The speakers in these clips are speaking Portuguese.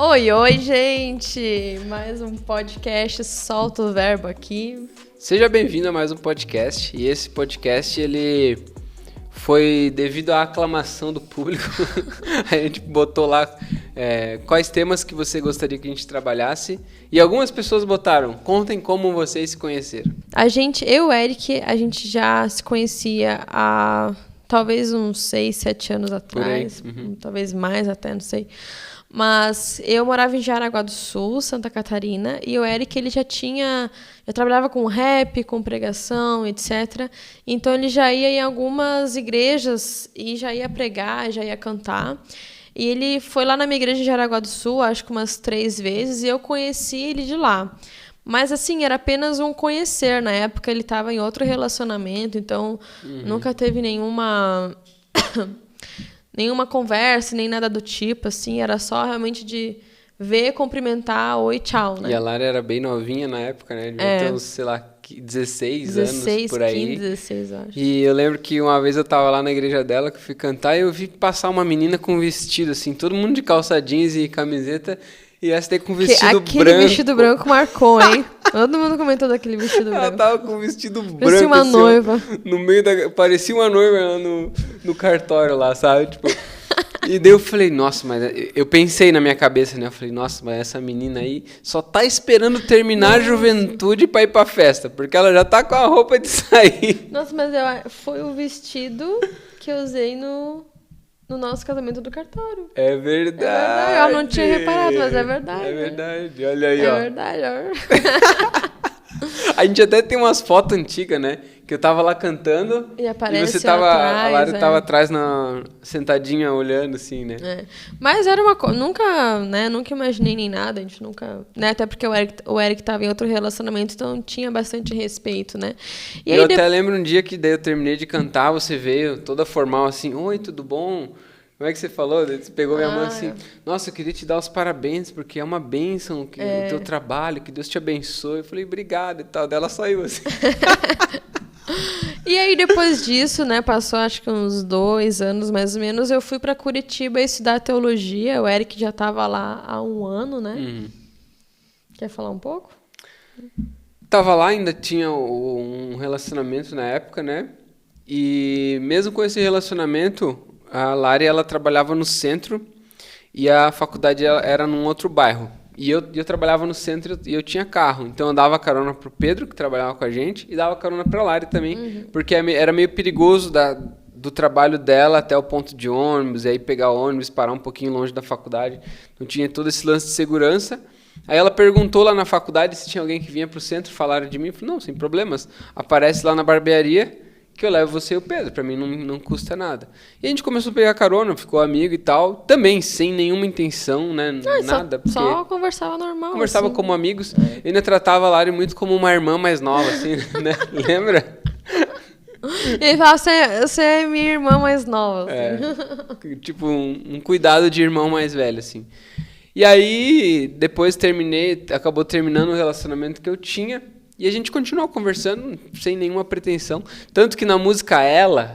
Oi, oi, gente! Mais um podcast, solta o verbo aqui. Seja bem-vindo a mais um podcast. E esse podcast, ele foi devido à aclamação do público. A gente botou lá quais temas que você gostaria que a gente trabalhasse. E algumas pessoas botaram, contem como vocês se conheceram. Eu e o Eric, a gente já se conhecia há talvez uns 6, 7 anos atrás. Talvez mais até, não sei. Mas eu morava em Jaraguá do Sul, Santa Catarina, e o Eric, ele já trabalhava com rap, com pregação, etc. Então ele já ia em algumas igrejas e já ia pregar, já ia cantar. E ele foi lá na minha igreja em Jaraguá do Sul, acho que umas 3 vezes, e eu conheci ele de lá. Mas assim, era apenas um conhecer. Na época ele estava em outro relacionamento, então nunca teve nenhuma conversa, nem nada do tipo, assim, era só realmente de ver, cumprimentar, oi, tchau, né? E a Lara era bem novinha na época, né? Devia ter uns, sei lá, 16 anos por aí. 15, 16, eu acho. E eu lembro que uma vez eu tava lá na igreja dela, que eu fui cantar, e eu vi passar uma menina com vestido, assim, todo mundo de calça jeans e camiseta, e essa daí com vestido branco. Aquele vestido branco marcou, hein? Todo mundo comentou daquele vestido branco. Ela tava com um vestido branco. Parecia uma noiva. No meio parecia uma noiva lá no cartório lá, sabe? Tipo... E daí eu falei, nossa, mas... Eu pensei na minha cabeça, né? Eu falei, nossa, mas essa menina aí só tá esperando terminar a juventude pra ir pra festa, porque ela já tá com a roupa de sair. Nossa, mas foi o vestido que eu usei no nosso casamento do cartório. É verdade. Eu não tinha reparado, mas é verdade. É verdade, olha aí, ó. É verdade, ó. A gente até tem umas fotos antigas, né? Que eu tava lá cantando e aparece você tava atrás, a Lara tava atrás, sentadinha, olhando assim, né? É. Mas era uma coisa... Nunca imaginei nem nada. A gente nunca... Né? Até porque o Eric tava em outro relacionamento, então tinha bastante respeito, né? E eu até lembro um dia que daí eu terminei de cantar, você veio toda formal assim, oi, tudo bom? Como é que você falou? Você pegou minha mão assim, nossa, eu queria te dar os parabéns, porque é uma bênção o teu trabalho, que Deus te abençoe. Eu falei, obrigado e tal. Daí ela saiu assim. E aí, depois disso, né, passou acho que uns 2 anos, mais ou menos, eu fui para Curitiba estudar teologia. O Eric já estava lá há 1 ano, né? Quer falar um pouco? Tava lá, ainda tinha um relacionamento na época, né? E mesmo com esse relacionamento, a Lari, ela trabalhava no centro e a faculdade era num outro bairro. E eu trabalhava no centro e eu tinha carro. Então eu dava carona pro Pedro, que trabalhava com a gente, e dava carona pra Lari também, porque era meio perigoso do trabalho dela até o ponto de ônibus, e aí pegar o ônibus, parar um pouquinho longe da faculdade. Então tinha todo esse lance de segurança. Aí ela perguntou lá na faculdade se tinha alguém que vinha pro centro, falaram de mim. Eu falei, não, sem problemas. Aparece lá na barbearia que eu levo você e o Pedro, pra mim não custa nada. E a gente começou a pegar carona, ficou amigo e tal, também sem nenhuma intenção, né, nada. Só conversava normal. Conversava assim. como amigos, eu ainda tratava a Lari muito como uma irmã mais nova, assim, né, lembra? Ele falava, você é minha irmã mais nova. Assim. Tipo, um cuidado de irmão mais velho, assim. E aí, depois acabou terminando o relacionamento que eu tinha, e a gente continuou conversando sem nenhuma pretensão. Tanto que na música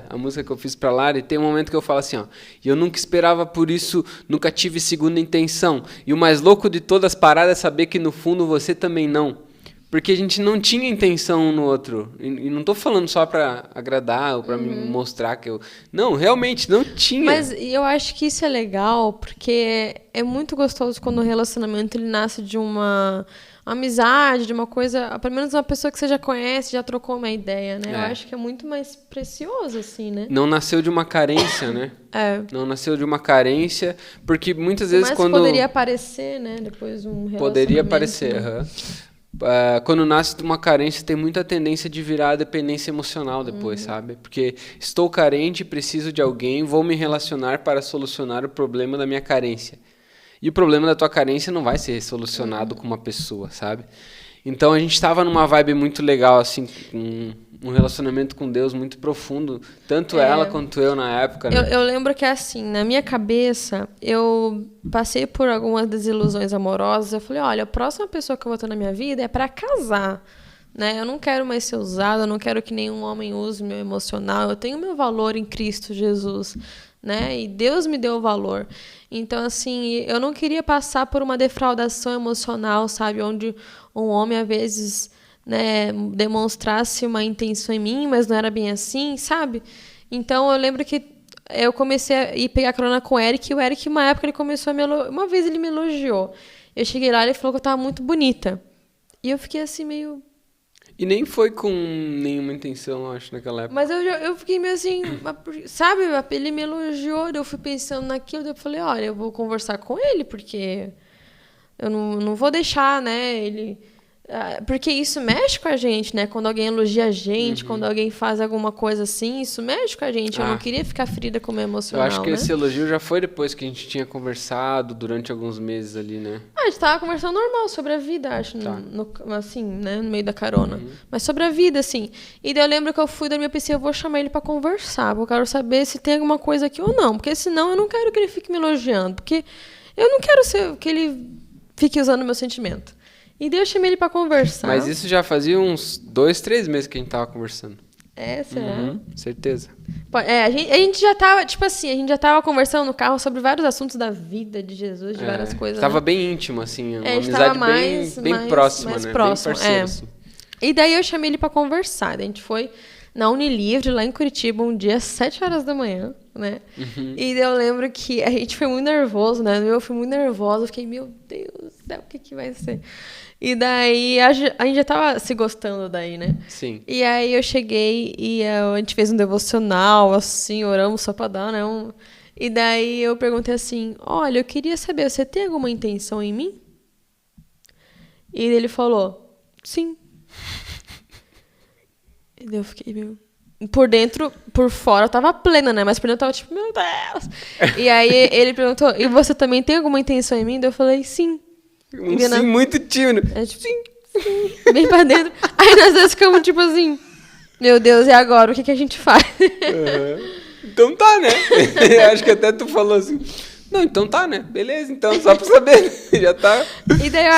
a música que eu fiz pra Lari, tem um momento que eu falo assim, ó, e eu nunca esperava por isso, nunca tive segunda intenção. E o mais louco de todas as paradas é saber que no fundo você também não. Porque a gente não tinha intenção um no outro. E não tô falando só pra agradar ou pra me mostrar que eu... Não, realmente, não tinha. Mas eu acho que isso é legal, porque é muito gostoso quando o relacionamento ele nasce de uma amizade, de uma coisa... Pelo menos uma pessoa que você já conhece, já trocou uma ideia, né? Eu acho que é muito mais precioso, assim, né? Não nasceu de uma carência, né? Não nasceu de uma carência, porque muitas vezes quando... poderia aparecer, né? Depois de um relacionamento. Poderia aparecer, né? Quando nasce de uma carência, tem muita tendência de virar dependência emocional depois, sabe? Porque estou carente, preciso de alguém, vou me relacionar para solucionar o problema da minha carência. E o problema da tua carência não vai ser solucionado com uma pessoa, sabe? Então a gente estava numa vibe muito legal, assim, um relacionamento com Deus muito profundo, tanto ela quanto eu na época, né? Eu lembro que assim, na minha cabeça, eu passei por algumas desilusões amorosas, eu falei, olha, a próxima pessoa que eu vou ter na minha vida é para casar, né? Eu não quero mais ser usada, eu não quero que nenhum homem use meu emocional, eu tenho meu valor em Cristo Jesus, né? E Deus me deu o valor. Então, assim, eu não queria passar por uma defraudação emocional, sabe? Onde um homem, às vezes, né, demonstrasse uma intenção em mim, mas não era bem assim, sabe? Então, eu lembro que eu comecei a ir pegar carona com o Eric, e o Eric, uma época, ele começou a uma vez ele me elogiou. Eu cheguei lá e ele falou que eu estava muito bonita. E eu fiquei assim, meio... E nem foi com nenhuma intenção, eu acho, naquela época. Mas eu fiquei meio assim, sabe? Ele me elogiou, eu fui pensando naquilo, eu falei, olha, eu vou conversar com ele, porque eu não vou deixar, né, ele... Porque isso mexe com a gente, né? Quando alguém elogia a gente, quando alguém faz alguma coisa assim, isso mexe com a gente. Eu não queria ficar ferida como emocional, eu acho que né? esse elogio já foi depois que a gente tinha conversado durante alguns meses ali, né? A gente tava conversando normal sobre a vida, acho, assim, né? No meio da carona. Mas sobre a vida, assim. E daí eu lembro que eu fui dormir, eu pensei, eu vou chamar ele pra conversar, porque eu quero saber se tem alguma coisa aqui ou não. Porque senão eu não quero que ele fique me elogiando. Porque eu não quero que ele fique usando o meu sentimento. E daí eu chamei ele pra conversar. Mas isso já fazia uns 2, 3 meses que a gente tava conversando. Será? Certeza. A gente já tava, tipo assim, a gente já tava conversando no carro sobre vários assuntos da vida de Jesus, de várias coisas. Tava né? bem íntimo, assim, uma amizade bem próxima, mais né? Próximo, bem parceiro, assim. E daí eu chamei ele pra conversar. A gente foi na Unilivre, lá em Curitiba, um dia às 7 horas da manhã, né? E daí eu lembro que a gente foi muito nervoso, né? Eu fui muito nervosa, eu fiquei, meu Deus do céu, o que vai ser? E daí a gente já tava se gostando daí, né? Sim. E aí eu cheguei e a gente fez um devocional, assim, oramos só pra dar, né? E daí eu perguntei assim, olha, eu queria saber, você tem alguma intenção em mim? E ele falou, sim. E daí eu fiquei, por dentro, por fora eu tava plena, né? Mas por dentro eu tava tipo, meu Deus! E aí ele perguntou, e você também tem alguma intenção em mim? Daí eu falei, sim. Sim, muito tímido. Tipo, sim. Bem pra dentro. Aí nós dois ficamos tipo assim, meu Deus, e agora? O que a gente faz? Então tá, né? Acho que até tu falou assim, não, então tá, né? Beleza, então, só pra saber. Já tá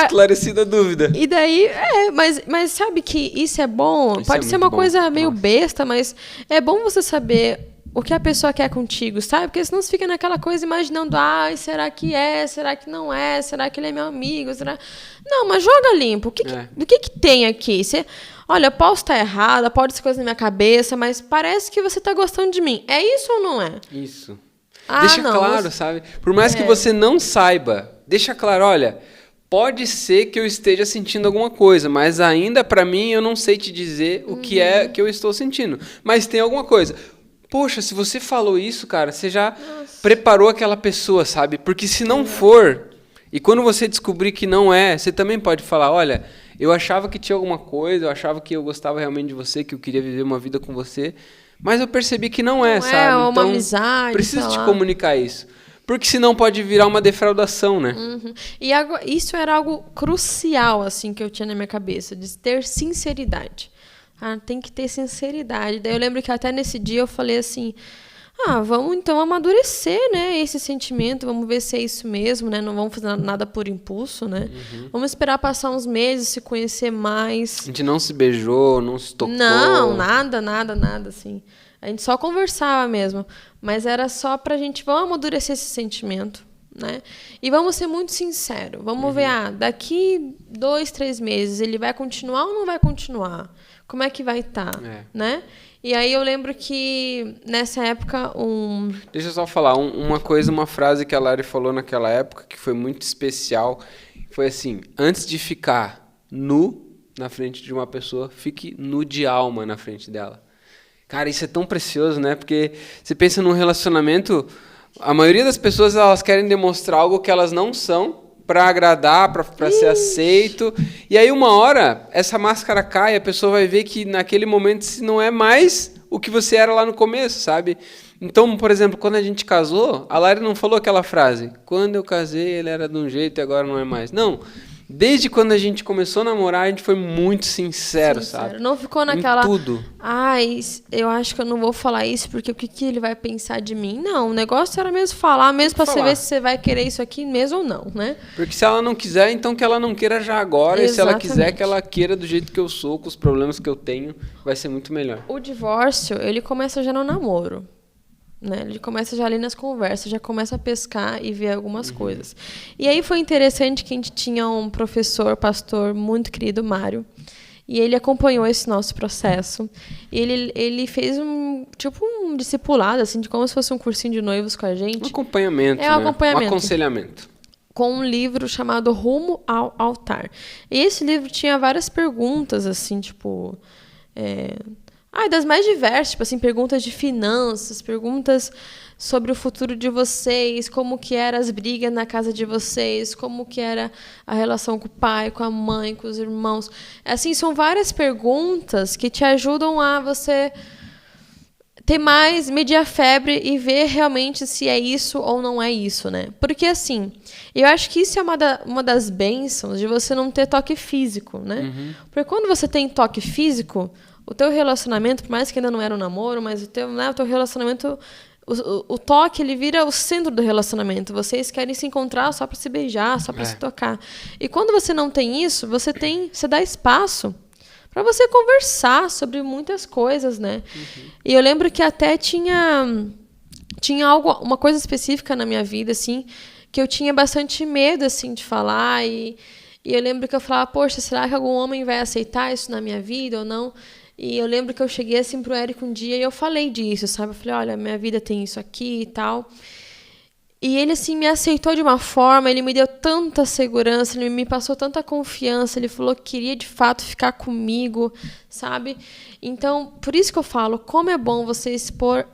esclarecida a dúvida. E daí, mas sabe que isso é bom? Isso Pode ser uma coisa meio besta, mas é bom você saber o que a pessoa quer contigo, sabe? Porque senão você fica naquela coisa imaginando, será que é? Será que não é? Será que ele é meu amigo? Será... Não, mas joga limpo. O que tem aqui? Olha, eu posso estar errada, pode ser coisa na minha cabeça, mas parece que você está gostando de mim. É isso ou não é? Isso. Deixa claro, sabe? Por mais que você não saiba, deixa claro, olha, pode ser que eu esteja sentindo alguma coisa, mas ainda para mim eu não sei te dizer o que é que eu estou sentindo. Mas tem alguma coisa. Poxa, se você falou isso, cara, você já preparou aquela pessoa, sabe? Porque se não for, e quando você descobrir que não é, você também pode falar, olha, eu achava que tinha alguma coisa, eu achava que eu gostava realmente de você, que eu queria viver uma vida com você, mas eu percebi que não é, sabe? É uma então, amizade, preciso te comunicar isso. Porque senão pode virar uma defraudação, né? E isso era algo crucial, assim, que eu tinha na minha cabeça, de ter sinceridade. Tem que ter sinceridade. Daí eu lembro que até nesse dia eu falei assim, vamos então amadurecer, né, esse sentimento, vamos ver se é isso mesmo, né, não vamos fazer nada por impulso, né, vamos esperar passar uns meses, se conhecer mais. A gente não se beijou, não se tocou. Não, nada, assim. A gente só conversava mesmo, mas era só pra gente, vamos amadurecer esse sentimento, né, e vamos ser muito sinceros, vamos ver, daqui 2, 3 meses ele vai continuar ou não vai continuar? Como é que vai estar, né? E aí eu lembro que nessa época Deixa eu só falar uma frase que a Lari falou naquela época que foi muito especial. Foi assim, antes de ficar nu na frente de uma pessoa, fique nu de alma na frente dela. Cara, isso é tão precioso, né? Porque você pensa num relacionamento, a maioria das pessoas elas querem demonstrar algo que elas não são, para agradar, para ser aceito. E aí uma hora essa máscara cai, a pessoa vai ver que naquele momento não é mais o que você era lá no começo, sabe? Então, por exemplo, quando a gente casou, a Lari não falou aquela frase, quando eu casei ele era de um jeito e agora não é mais. Não. Desde quando a gente começou a namorar, a gente foi muito sincero, sabe? Não ficou naquela... Em tudo. Eu acho que eu não vou falar isso, porque o que ele vai pensar de mim? Não, o negócio era mesmo falar, mesmo pra você ver se você vai querer isso aqui mesmo ou não, né? Porque se ela não quiser, então que ela não queira já agora. Exatamente. E se ela quiser, que ela queira do jeito que eu sou, com os problemas que eu tenho, vai ser muito melhor. O divórcio, ele começa já no namoro. né? Ele começa já ali nas conversas, já começa a pescar e ver algumas coisas. E aí foi interessante que a gente tinha um professor, pastor muito querido, Mário, e ele acompanhou esse nosso processo. E ele fez um discipulado, assim, de como se fosse um cursinho de noivos com a gente. Um acompanhamento, um acompanhamento. Um aconselhamento. Com um livro chamado Rumo ao Altar. E esse livro tinha várias perguntas, assim, tipo... das mais diversas, tipo assim, perguntas de finanças, perguntas sobre o futuro de vocês, como que eram as brigas na casa de vocês, como que era a relação com o pai, com a mãe, com os irmãos. Assim, são várias perguntas que te ajudam a você ter mais, medir a febre e ver realmente se é isso ou não é isso, né? Porque, assim, eu acho que isso é uma das bênçãos de você não ter toque físico, né? Porque quando você tem toque físico, o teu relacionamento, por mais que ainda não era um namoro, mas o teu relacionamento, o toque, ele vira o centro do relacionamento. Vocês querem se encontrar só para se beijar, só para se tocar. E quando você não tem isso, você dá espaço para você conversar sobre muitas coisas, né? E eu lembro que até tinha uma coisa específica na minha vida, assim, que eu tinha bastante medo, assim, de falar. E eu lembro que eu falava, poxa, será que algum homem vai aceitar isso na minha vida ou não? E eu lembro que eu cheguei, assim, pro Érico um dia e eu falei disso, sabe? Eu falei, olha, minha vida tem isso aqui e tal. E ele, assim, me aceitou de uma forma, ele me deu tanta segurança, ele me passou tanta confiança, ele falou que queria, de fato, ficar comigo, sabe? Então, por isso que eu falo, como é bom você expor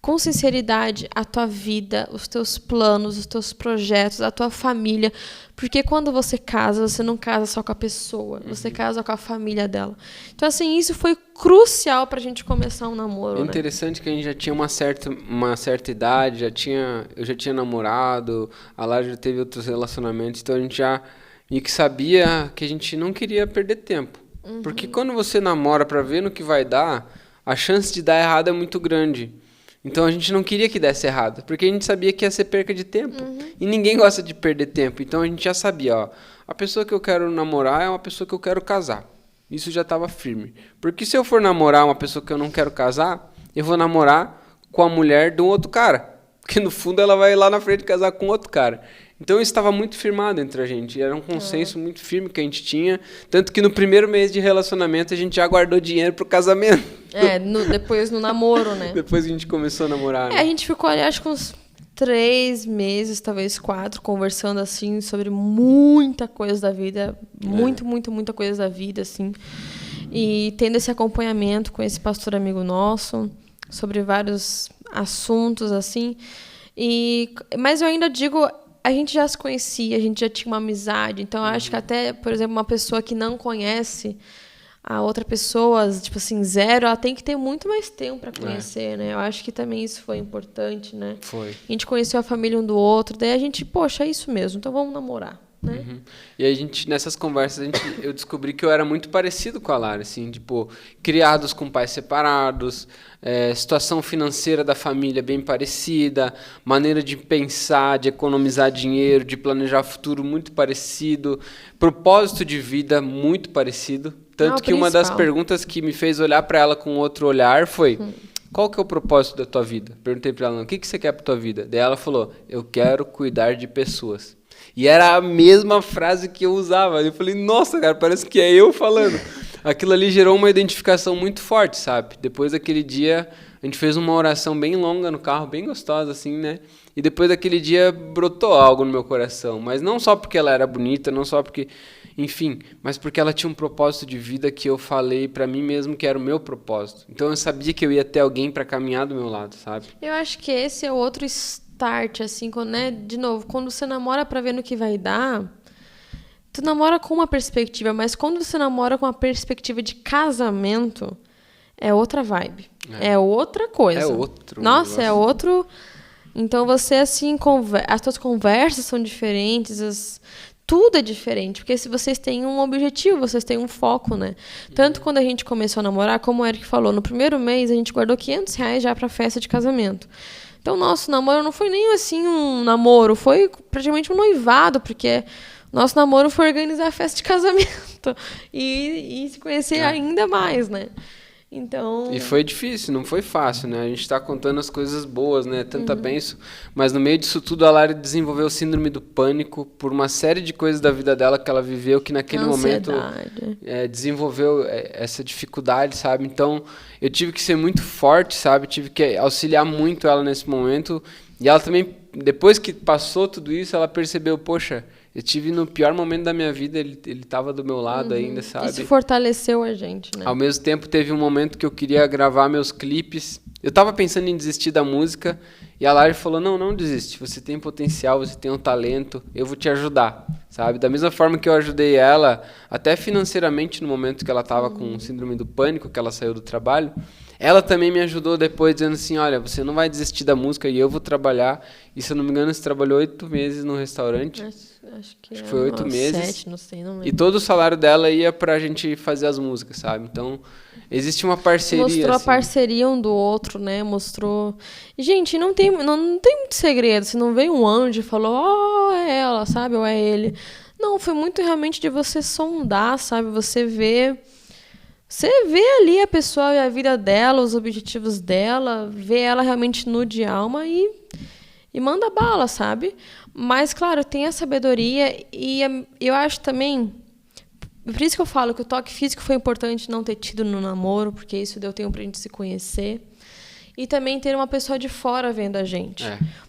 com sinceridade a tua vida, os teus planos, os teus projetos, a tua família. Porque quando você casa, você não casa só com a pessoa, você casa com a família dela. Então, assim, isso foi crucial pra gente começar um namoro. É interessante, né? Que a gente já tinha uma certa idade, eu já tinha namorado, a Lara já teve outros relacionamentos, então a gente já meio que sabia que a gente não queria perder tempo. Porque quando você namora pra ver no que vai dar, a chance de dar errado é muito grande. Então a gente não queria que desse errado, porque a gente sabia que ia ser perca de tempo. E ninguém gosta de perder tempo. Então a gente já sabia, ó, a pessoa que eu quero namorar é uma pessoa que eu quero casar. Isso já estava firme. Porque se eu for namorar uma pessoa que eu não quero casar, eu vou namorar com a mulher de um outro cara. Porque no fundo ela vai lá na frente casar com outro cara. Então isso estava muito firmado entre a gente. Era um consenso muito firme que a gente tinha. Tanto que no primeiro mês de relacionamento a gente já guardou dinheiro pro casamento. Depois no namoro, né? Depois que a gente começou a namorar. Né? A gente ficou ali, acho que uns 3 meses, talvez 4, conversando, assim, sobre muita coisa da vida. Muita coisa da vida, assim. E tendo esse acompanhamento com esse pastor amigo nosso, sobre vários assuntos, assim. Mas eu ainda digo, a gente já se conhecia, a gente já tinha uma amizade. Então, eu acho que até, por exemplo, uma pessoa que não conhece a outra pessoa, tipo assim, zero, ela tem que ter muito mais tempo para conhecer, né? Eu acho que também isso foi importante, né? Foi. A gente conheceu a família um do outro, daí a gente, poxa, é isso mesmo, então vamos namorar, né? E a gente, nessas conversas, eu descobri que eu era muito parecido com a Lara, assim, tipo, criados com pais separados, situação financeira da família bem parecida, maneira de pensar, de economizar dinheiro, de planejar o futuro muito parecido, propósito de vida muito parecido. Tanto que uma das perguntas que me fez olhar para ela com outro olhar foi: qual que é o propósito da tua vida? Perguntei para ela, o que você quer para tua vida? Daí ela falou, eu quero cuidar de pessoas. E era a mesma frase que eu usava. Eu falei, nossa, cara, parece que é eu falando. Aquilo ali gerou uma identificação muito forte, sabe? Depois daquele dia, a gente fez uma oração bem longa no carro, bem gostosa, assim, né? E depois daquele dia, brotou algo no meu coração. Mas não só porque ela era bonita, não só porque... Enfim, mas porque ela tinha um propósito de vida que eu falei pra mim mesmo que era o meu propósito. Então eu sabia que eu ia ter alguém pra caminhar do meu lado, sabe? Eu acho que esse é outro start, assim, quando, né? De novo, quando você namora pra ver no que vai dar, tu namora com uma perspectiva, mas quando você namora com uma perspectiva de casamento, é outra vibe. É outra coisa. É outro. Nossa, negócio. é outro. Então você, assim, as tuas conversas são diferentes, tudo é diferente, porque se vocês têm um objetivo, vocês têm um foco, né? Tanto quando a gente começou a namorar, como o Eric falou, no primeiro mês a gente guardou R$500 já pra festa de casamento. Então, nosso namoro não foi nem assim um namoro, foi praticamente um noivado, porque nosso namoro foi organizar a festa de casamento e se conhecer ainda mais, né? Então... E foi difícil, não foi fácil, né? A gente tá contando as coisas boas, né? Tanta bênção, mas no meio disso tudo a Lari desenvolveu síndrome do pânico por uma série de coisas da vida dela que ela viveu, que naquele momento desenvolveu essa dificuldade, sabe? Então, eu tive que ser muito forte, sabe? Tive que auxiliar muito ela nesse momento. E ela também, depois que passou tudo isso, ela percebeu, poxa, eu tive no pior momento da minha vida, ele estava do meu lado ainda, sabe? Isso fortaleceu a gente, né? Ao mesmo tempo, teve um momento que eu queria gravar meus clipes. Eu tava pensando em desistir da música e a Lari falou, não desiste, você tem potencial, você tem um talento, eu vou te ajudar, sabe? Da mesma forma que eu ajudei ela, até financeiramente no momento que ela tava com síndrome do pânico, que ela saiu do trabalho, ela também me ajudou depois, dizendo assim, olha, você não vai desistir da música e eu vou trabalhar. E se eu não me engano, você trabalhou 8 meses no restaurante. Acho que foi 8 meses. 7, não sei, não lembro. E todo o salário dela ia pra gente fazer as músicas, sabe? Então, existe uma parceria. Mostrou assim. A parceria um do outro, né? Mostrou... Gente, não tem muito segredo. Se não veio um anjo e falou, é ela, sabe? Ou é ele. Não, foi muito realmente de você sondar, sabe? Você vê ali a pessoa e a vida dela, os objetivos dela, vê ela realmente nu de alma e manda bala, sabe? Mas, claro, tem a sabedoria e eu acho também... Por isso que eu falo que o toque físico foi importante não ter tido no namoro, porque isso deu tempo pra gente se conhecer. E também ter uma pessoa de fora vendo a gente.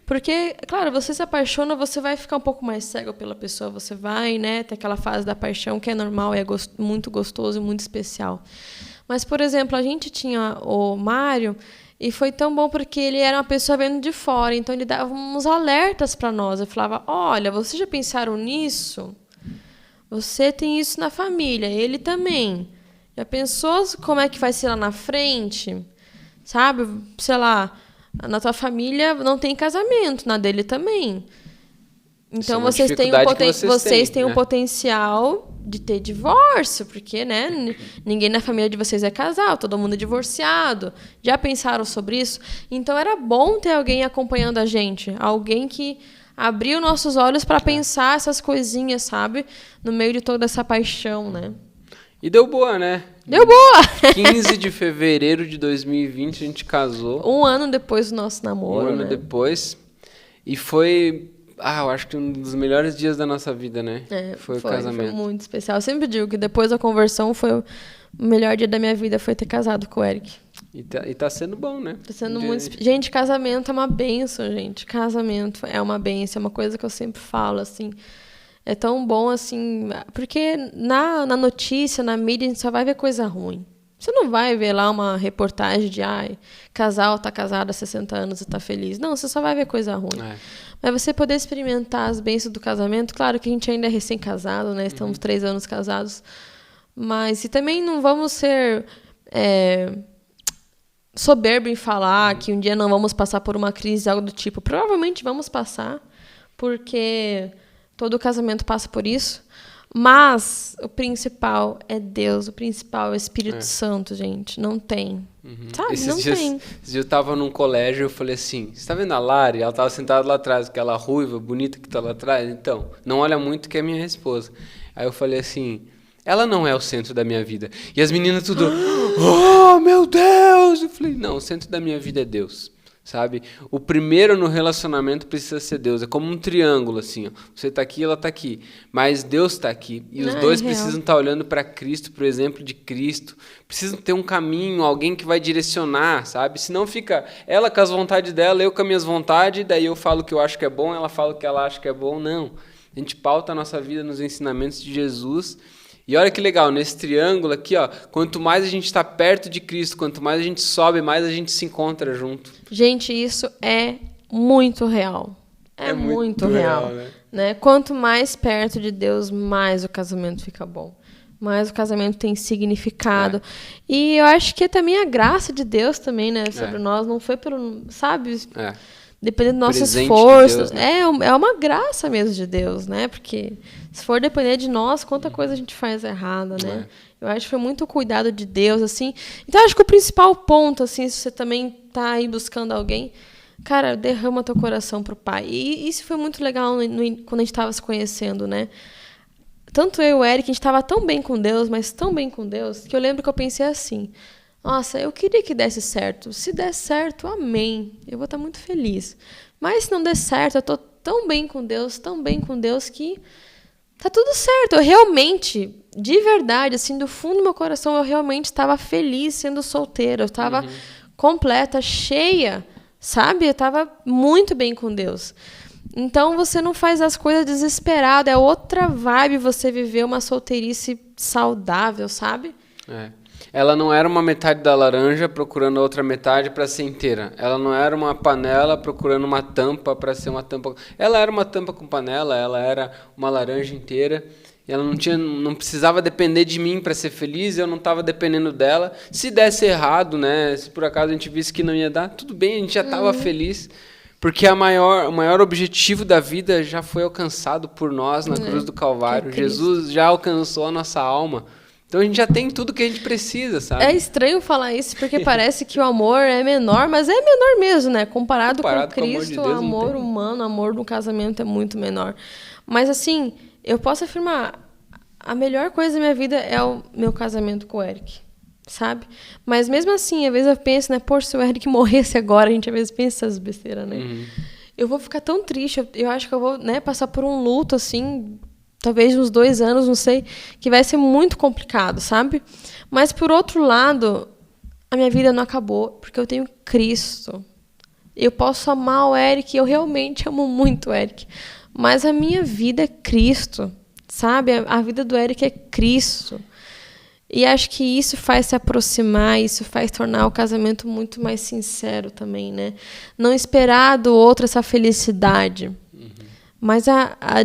Porque, claro, você se apaixona, você vai ficar um pouco mais cego pela pessoa, você vai, né, ter aquela fase da paixão que é normal, é muito gostoso e muito especial. Mas, por exemplo, a gente tinha o Mário e foi tão bom porque ele era uma pessoa vendo de fora, então ele dava uns alertas para nós. Ele falava, olha, vocês já pensaram nisso? Você tem isso na família, ele também. Já pensou como é que vai ser lá na frente? Sabe, sei lá, na tua família não tem casamento, na dele também. Então vocês têm um potencial de ter divórcio, porque, né, ninguém na família de vocês é casal, todo mundo é divorciado. Já pensaram sobre isso? Então era bom ter alguém acompanhando a gente, alguém que abriu nossos olhos para pensar essas coisinhas, sabe, no meio de toda essa paixão, né? E deu boa, né? Deu boa! 15 de fevereiro de 2020 a gente casou. Um ano depois do nosso namoro, Um ano depois. E foi, eu acho que um dos melhores dias da nossa vida, né? Foi o casamento. Foi muito especial. Eu sempre digo que depois da conversão foi o melhor dia da minha vida, foi ter casado com o Eric. E tá sendo bom, né? Tá sendo muito... Gente, casamento é uma bênção, gente. Casamento é uma bênção, é uma coisa que eu sempre falo, assim... É tão bom, assim, porque na notícia, na mídia, a gente só vai ver coisa ruim. Você não vai ver lá uma reportagem de, casal tá casado há 60 anos e tá feliz. Não, você só vai ver coisa ruim. Mas você poder experimentar as bênçãos do casamento, claro que a gente ainda é recém-casado, né? Estamos 3 anos casados. Mas e também não vamos ser soberbo em falar que um dia não vamos passar por uma crise, algo do tipo. Provavelmente vamos passar, porque... Todo casamento passa por isso. Mas o principal é Deus. O principal é o Espírito Santo, gente. Não tem. Sabe? Esses dias eu estava num colégio e eu falei assim, você está vendo a Lari? Ela estava sentada lá atrás, aquela ruiva, bonita que está lá atrás. Então, não olha muito que é minha esposa. Aí eu falei assim, ela não é o centro da minha vida. E as meninas tudo, oh, meu Deus! Eu falei, não, o centro da minha vida é Deus. Sabe? O primeiro no relacionamento precisa ser Deus. É como um triângulo, assim. Ó. Você está aqui, ela está aqui. Mas Deus está aqui. E os dois precisam estar olhando para Cristo, para o exemplo de Cristo. Precisam ter um caminho, alguém que vai direcionar, sabe? Senão fica ela com as vontades dela, eu com as minhas vontades, daí eu falo o que eu acho que é bom, ela fala o que ela acha que é bom. Não. A gente pauta a nossa vida nos ensinamentos de Jesus. E olha que legal, nesse triângulo aqui, ó, quanto mais a gente está perto de Cristo, quanto mais a gente sobe, mais a gente se encontra junto. Gente, isso é muito real. É muito real. Né? Quanto mais perto de Deus, mais o casamento fica bom. Mais o casamento tem significado. E eu acho que é também a graça de Deus também, né, sobre nós. Não foi pelo, sabe... Dependendo do nosso esforço. De Deus, né? É uma graça mesmo de Deus, né? Porque se for depender de nós, quanta coisa a gente faz errada, né? Eu acho que foi muito cuidado de Deus, assim. Então, eu acho que o principal ponto, assim, se você também tá aí buscando alguém, cara, derrama teu coração pro Pai. E isso foi muito legal quando a gente tava se conhecendo, né? Tanto eu e o Eric, a gente tava tão bem com Deus, mas tão bem com Deus, que eu lembro que eu pensei assim, Nossa, eu queria que desse certo. Se der certo, amém. Eu vou estar muito feliz. Mas se não der certo, eu tô tão bem com Deus que tá tudo certo. Eu realmente, de verdade, assim, do fundo do meu coração, eu realmente estava feliz sendo solteira. Eu estava completa, cheia, sabe? Eu estava muito bem com Deus. Então, você não faz as coisas desesperado. É outra vibe você viver uma solteirice saudável, sabe? Ela não era uma metade da laranja procurando a outra metade para ser inteira. Ela não era uma panela procurando uma tampa para ser uma tampa. Ela era uma tampa com panela, ela era uma laranja inteira. E ela não precisava depender de mim para ser feliz, eu não estava dependendo dela. Se desse errado, né? Se por acaso a gente visse que não ia dar, tudo bem, a gente já estava feliz. Porque o maior objetivo da vida já foi alcançado por nós na cruz do Calvário. Jesus já alcançou a nossa alma. Então a gente já tem tudo que a gente precisa, sabe? É estranho falar isso, porque parece que o amor é menor, mas é menor mesmo, né? Comparado com Cristo, o amor humano, o amor no casamento é muito menor. Mas assim, eu posso afirmar, a melhor coisa da minha vida é o meu casamento com o Eric, sabe? Mas mesmo assim, às vezes eu penso, né? Pô, se o Eric morresse agora, a gente às vezes pensa essas besteiras, né? Eu vou ficar tão triste, eu acho que eu vou, né, passar por um luto, assim... talvez uns 2 anos, não sei, que vai ser muito complicado, sabe? Mas, por outro lado, a minha vida não acabou, porque eu tenho Cristo. Eu posso amar o Eric, eu realmente amo muito o Eric, mas a minha vida é Cristo, sabe? A vida do Eric é Cristo. E acho que isso faz se aproximar, isso faz tornar o casamento muito mais sincero também, né? Não esperar do outro essa felicidade. Mas,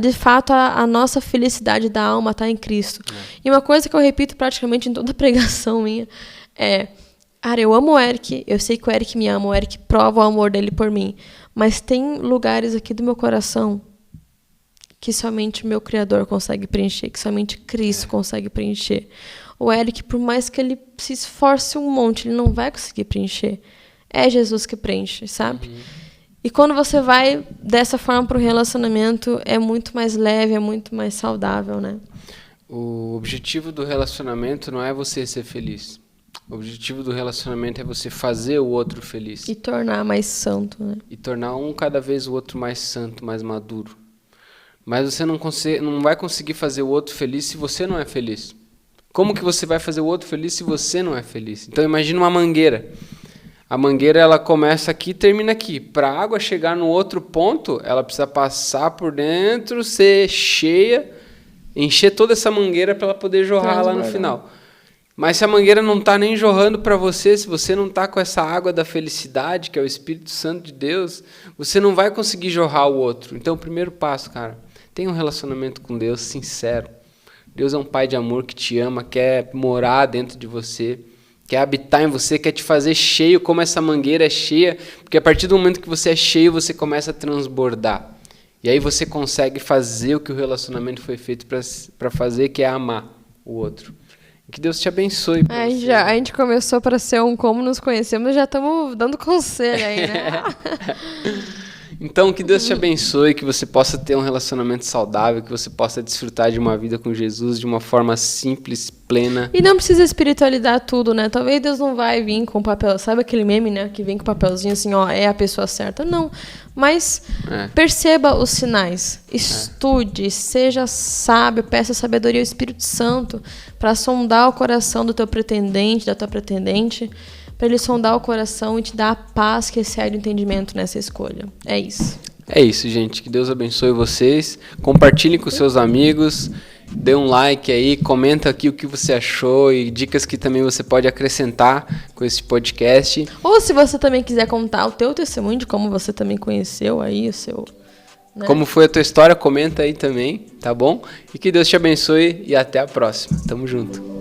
de fato, a nossa felicidade da alma está em Cristo. E uma coisa que eu repito praticamente em toda pregação minha é... Cara, eu amo o Eric, eu sei que o Eric me ama, o Eric prova o amor dele por mim. Mas tem lugares aqui do meu coração que somente o meu Criador consegue preencher, que somente Cristo consegue preencher. O Eric, por mais que ele se esforce um monte, ele não vai conseguir preencher. É Jesus que preenche, sabe? E quando você vai dessa forma para o relacionamento, é muito mais leve, é muito mais saudável, né? O objetivo do relacionamento não é você ser feliz. O objetivo do relacionamento é você fazer o outro feliz. E tornar mais santo, né? E tornar cada vez o outro mais santo, mais maduro. Mas você não vai conseguir fazer o outro feliz se você não é feliz. Como que você vai fazer o outro feliz se você não é feliz? Então imagina uma mangueira. A mangueira, ela começa aqui e termina aqui. Para a água chegar no outro ponto, ela precisa passar por dentro, ser cheia, encher toda essa mangueira para ela poder jorrar lá no final. Mas se a mangueira não está nem jorrando para você, se você não está com essa água da felicidade, que é o Espírito Santo de Deus, você não vai conseguir jorrar o outro. Então, o primeiro passo, cara, tenha um relacionamento com Deus sincero. Deus é um pai de amor que te ama, quer morar dentro de você, quer habitar em você, quer te fazer cheio, como essa mangueira é cheia, porque a partir do momento que você é cheio, você começa a transbordar. E aí você consegue fazer o que o relacionamento foi feito para fazer, que é amar o outro. Que Deus te abençoe. A gente começou para ser um como nos conhecemos, já estamos dando conselho aí, né? Então, que Deus te abençoe, que você possa ter um relacionamento saudável, que você possa desfrutar de uma vida com Jesus de uma forma simples, plena. E não precisa espiritualizar tudo, né? Talvez Deus não vai vir com papel... Sabe aquele meme, né? Que vem com papelzinho assim, ó, é a pessoa certa. Não. Mas perceba os sinais. Estude, seja sábio, peça sabedoria ao Espírito Santo para sondar o coração do teu pretendente, da tua pretendente, para ele sondar o coração e te dar a paz que excede o entendimento nessa escolha. É isso. É isso, gente. Que Deus abençoe vocês. Compartilhem com seus amigos. Dê um like aí. Comenta aqui o que você achou e dicas que também você pode acrescentar com esse podcast. Ou se você também quiser contar o teu testemunho de como você também conheceu aí o seu... Né? Como foi a tua história, comenta aí também, tá bom? E que Deus te abençoe e até a próxima. Tamo junto.